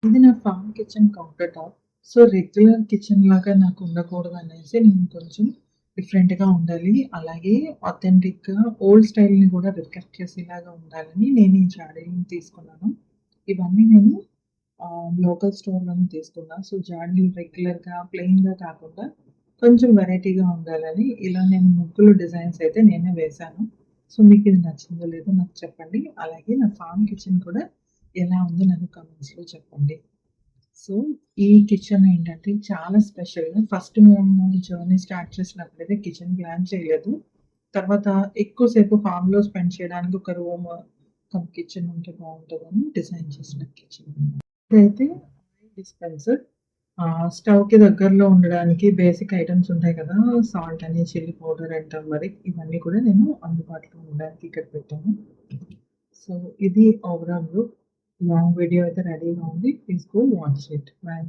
ఇది నా farm kitchen countertop. So, regular kitchen లాగా నాకు ఉండకూడదనేసి నేను కొంచెం డిఫరెంట్‌గా ఉండాలి. అలాగే ఆథెంటిక్‌గా ఓల్డ్ స్టైల్‌ని గూడా రిఫ్లెక్ట్ చేసేలాగా ఉండాలని నేను ఈ జాడీలని తీసుకున్నాను. ఇవన్నీ నేను లోకల్ స్టోర్‌లోనే తీసుకున్నా. సో, జాడీలు రెగ్యులర్‌గా ప్లెయిన్‌గా కాకుండా కొంచెం వెరైటీగా ఉండాలని ఇలా నేను ముగ్గులు డిజైన్స్ అయితే నేనే వేశాను. సో, మీకిది నచ్చిందో లేదో నాకు చెప్పండి. అలాగే నా ఫార్మ్ కిచెన్ కూడా ఎలా ఉందో నాకు కామెంట్స్‌లో చెప్పండి. సో, ఈ కిచెన్ ఏంటంటే చాలా స్పెషల్. ఫస్ట్ మేము జర్నీ స్టార్ట్ చేసినప్పుడైతే కిచెన్ ప్లాన్ చేయలేదు. తర్వాత ఎక్కువ సేపు ఫార్మ్‌లో స్పెండ్ చేయడానికి ఒక రూమ్ కమ్ కిచెన్ ఉంటే బావుంటదని డిజైన్ చేసిన కిచెన్. ఇదైతే ఆయిల్ డిస్పెన్సర్. స్టవ్‌కి దగ్గరలో ఉండడానికి బేసిక్ ఐటెమ్స్ ఉంటాయి కదా! సాల్ట్ అని, చిల్లీ పౌడర్ అండ్ టర్మరిక్ ఇవన్నీ కూడా నేను అందుబాటులో ఉండడానికి ఇక్కడ పెట్టాను. సో, ఇది ఓవరాల్ లుక్. లాంగ్ వీడియో అయితే రెడీగా ఉంది. Please go watch it. By.